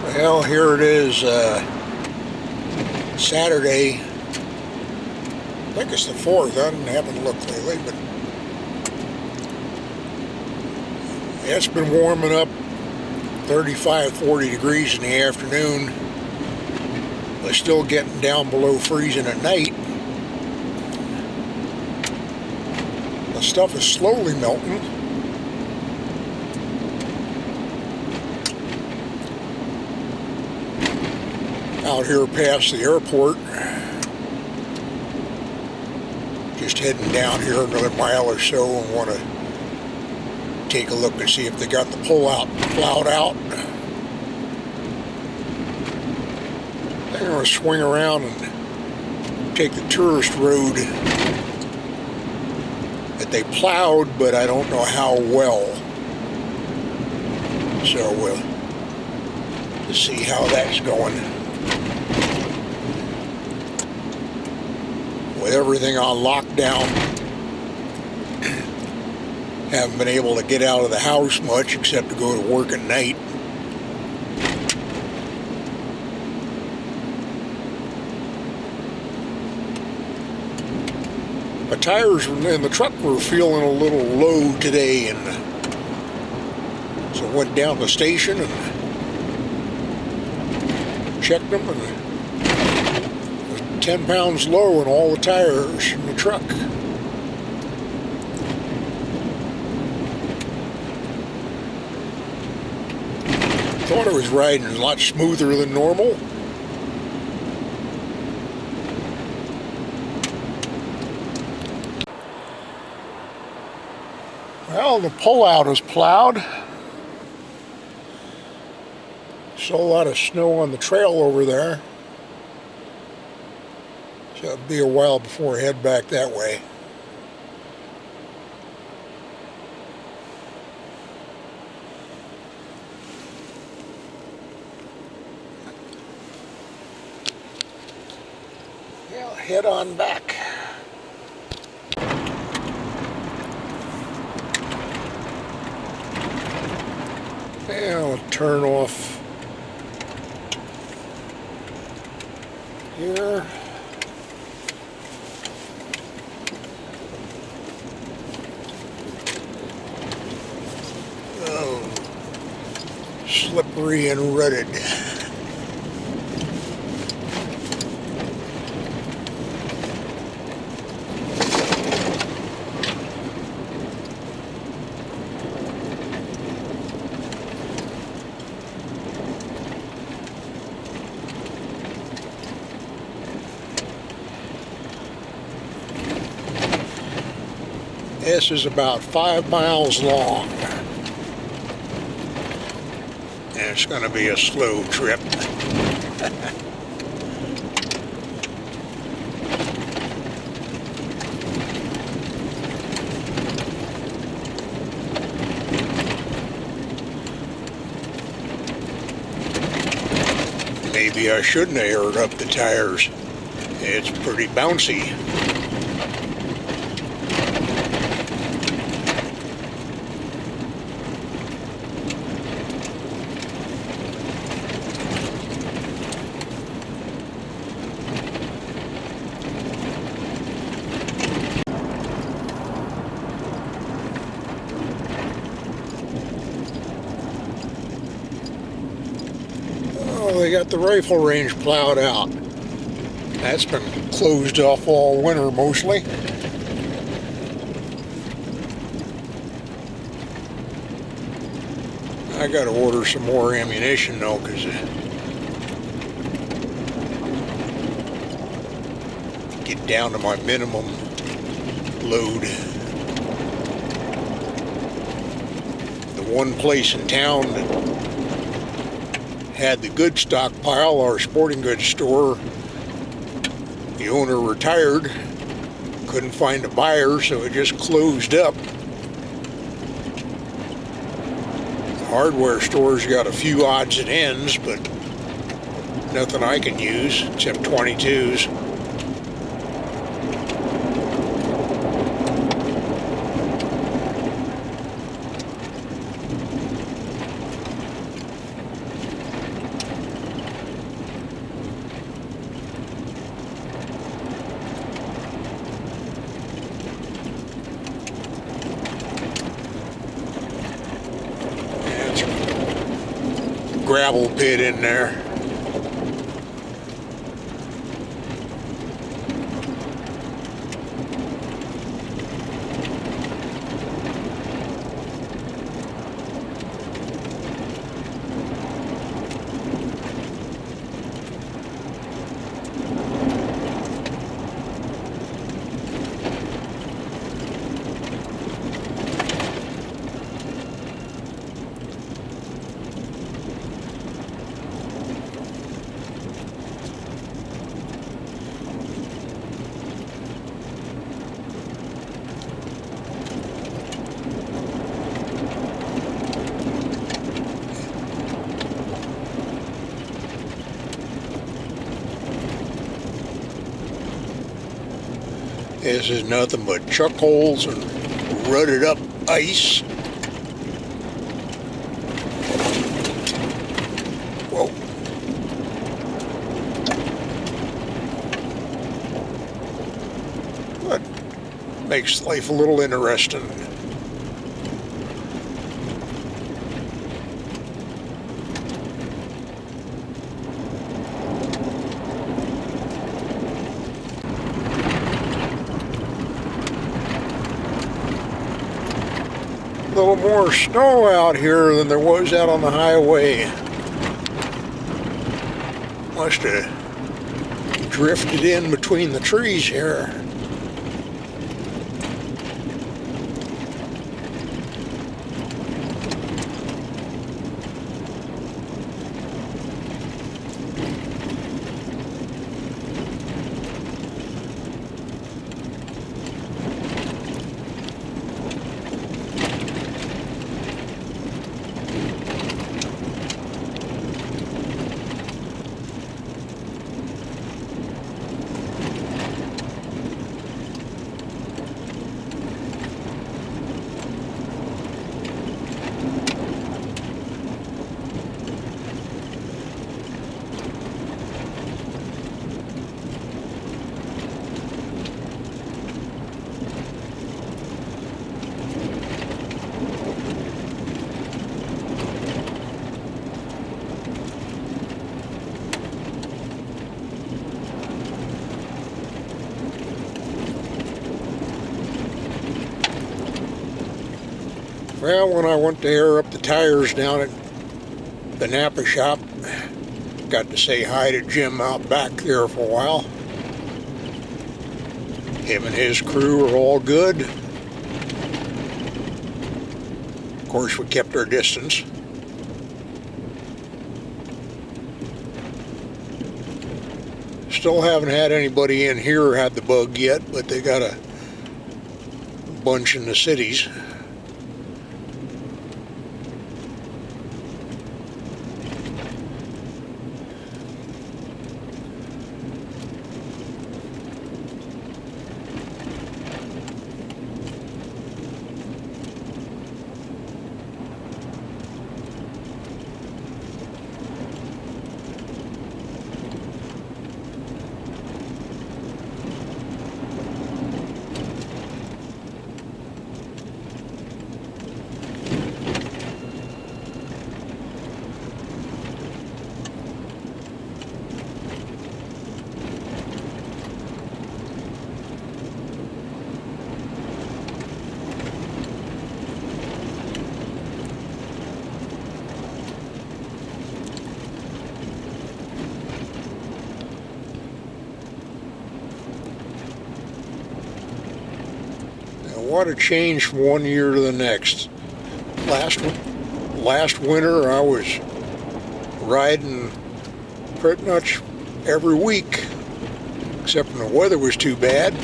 Well, here it is, Saturday. I think it's the 4th. I haven't looked lately, but it's been warming up 35, 40 degrees in the afternoon. But still getting down below freezing at night. The stuff is slowly melting. Out here past the airport, just heading down here another mile or so, and want to take a look and see if they got the plowed out. They're going to swing around and take the tourist road that they plowed, but I don't know how well. So we'll just see how that's going. With everything on lockdown, haven't been able to get out of the house much except to go to work at night. My tires in the truck were feeling a little low today, and so I went down to the station and checked them, and 10 pounds low in all the tires in the truck. Thought I was riding a lot smoother than normal. Well, the pullout is plowed. Still a lot of snow on the trail over there. So it'll be a while before I head back that way. Yeah, I'll head on back. And I'll turn off here. Slippery and rutted. This is about 5 miles long. And it's going to be a slow trip. Maybe I shouldn't have aired up the tires. It's pretty bouncy. They got the rifle range plowed out. That's been closed off all winter mostly. I got to order some more ammunition though, because get down to my minimum load. The one place in town that had the good stockpile, our sporting goods store, the owner retired, couldn't find a buyer, so it just closed up. The hardware store's got a few odds and ends, but nothing I can use except 22s. gravel pit in there. This is nothing but chuck holes and rutted up ice. Whoa. That makes life a little interesting. A little more snow out here than there was out on the highway. Must have drifted in between the trees here. Well, when I went to air up the tires down at the Napa shop, got to say hi to Jim out back there for a while. Him and his crew are all good. Of course, we kept our distance. Still haven't had anybody in here had the bug yet, but they got a bunch in the cities. What a change from one year to the next. Last winter I was riding pretty much every week, except when the weather was too bad.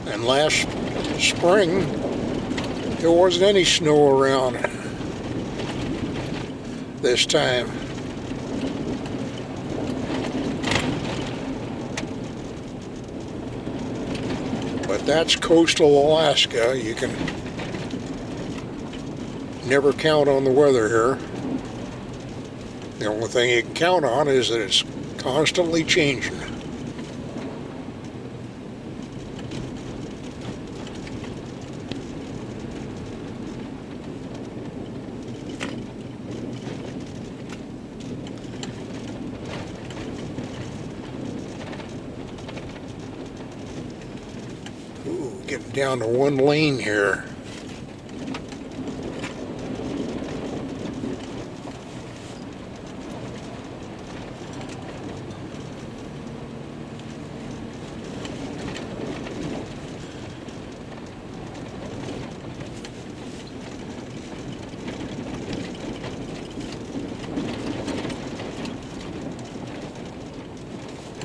And last spring there wasn't any snow around this time. But that's coastal Alaska. You can never count on the weather here. The only thing you can count on is that it's constantly changing. Getting down to one lane here.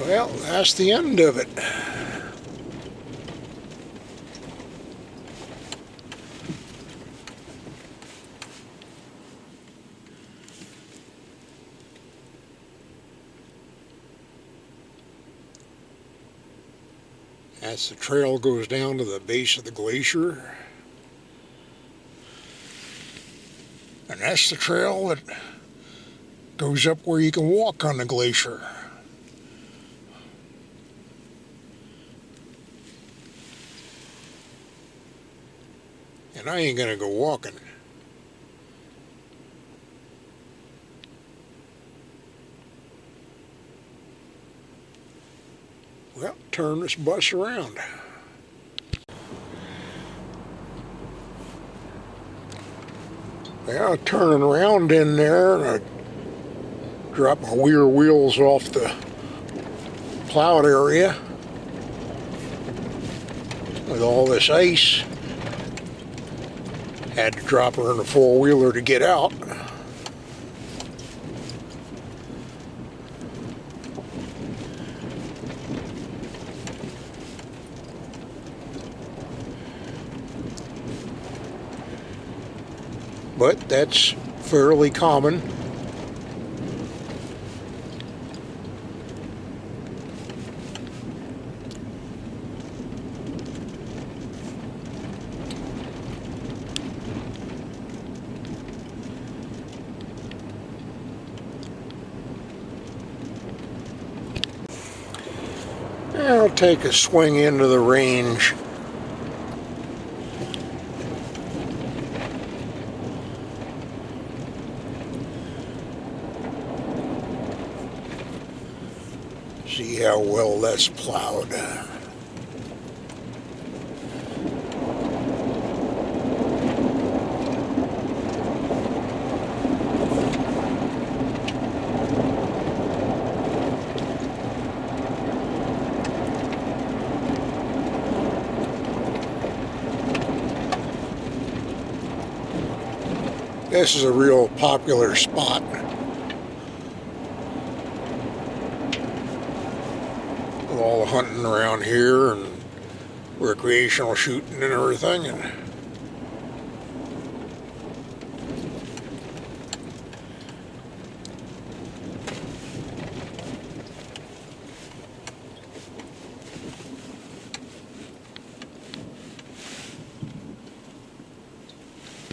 Well, that's the end of it. As the trail goes down to the base of the glacier. And that's the trail that goes up where you can walk on the glacier. And I ain't gonna go walking. Well, turn this bus around. Well, turning around in there, and I dropped my rear wheels off the plowed area with all this ice. Had to drop her in the four-wheeler to get out. But that's fairly common. I'll take a swing into the range. See how well that's plowed. This is a real popular spot. With all the hunting around here and recreational shooting and everything. And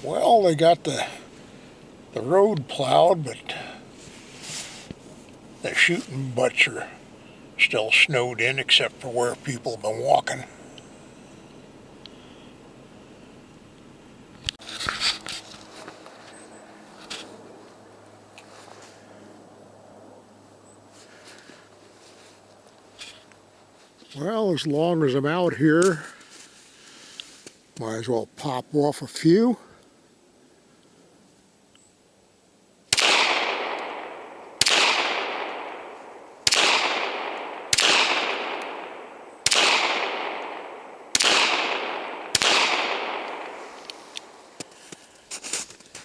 well, they got the road plowed, but the shooting butts are still snowed in except for where people have been walking. Well, as long as I'm out here, might as well pop off a few.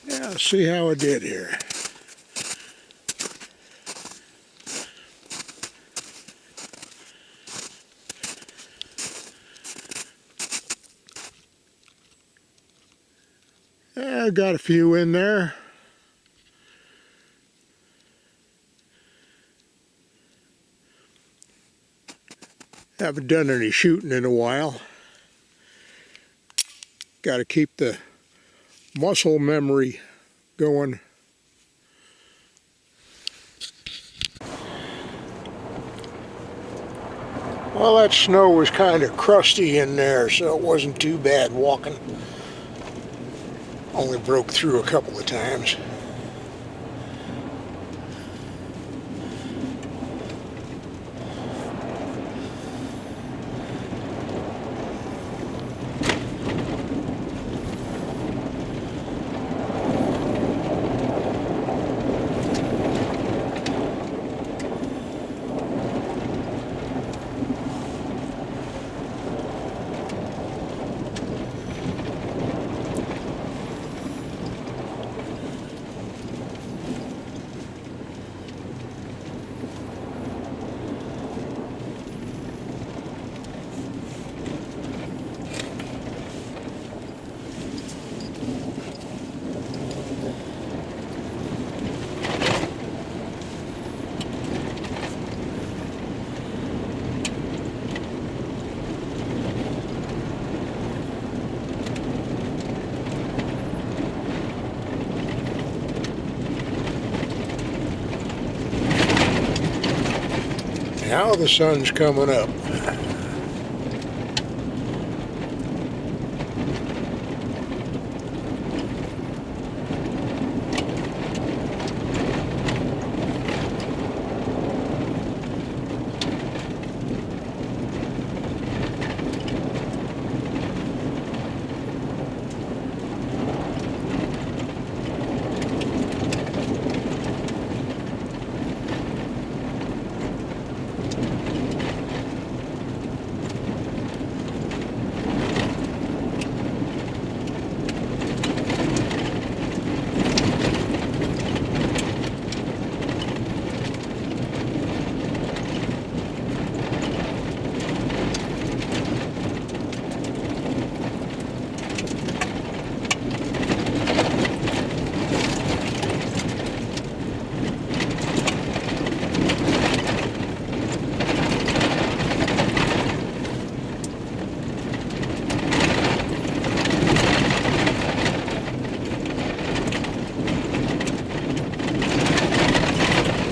Yeah, let's see how I did here. Yeah, I got a few in there. Haven't done any shooting in a while. Got to keep the muscle memory going. Well, that snow was kind of crusty in there, so it wasn't too bad walking. Only broke through a couple of times. Now the sun's coming up.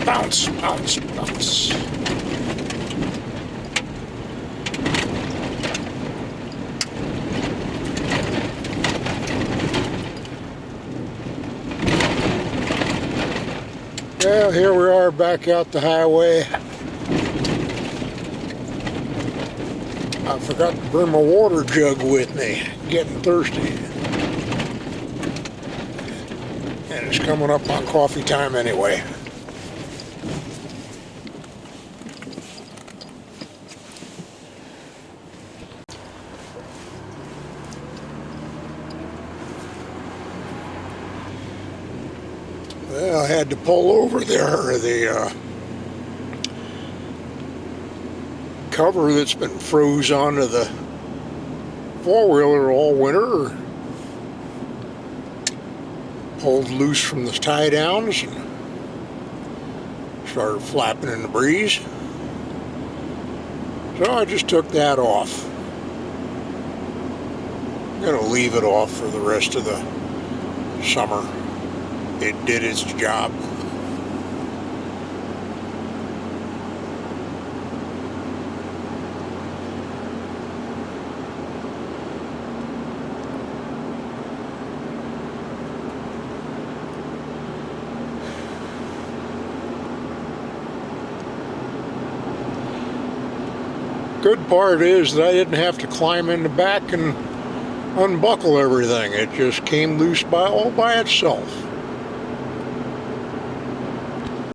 Bounce, bounce, bounce. Well, here we are back out the highway. I forgot to bring my water jug with me. Getting thirsty. And it's coming up on coffee time anyway. Well, I had to pull over there. The cover that's been froze onto the four-wheeler all winter pulled loose from the tie downs and started flapping in the breeze. So I just took that off. I'm going to leave it off for the rest of the summer. It did its job. Good part is that I didn't have to climb in the back and unbuckle everything. It just came loose all by itself.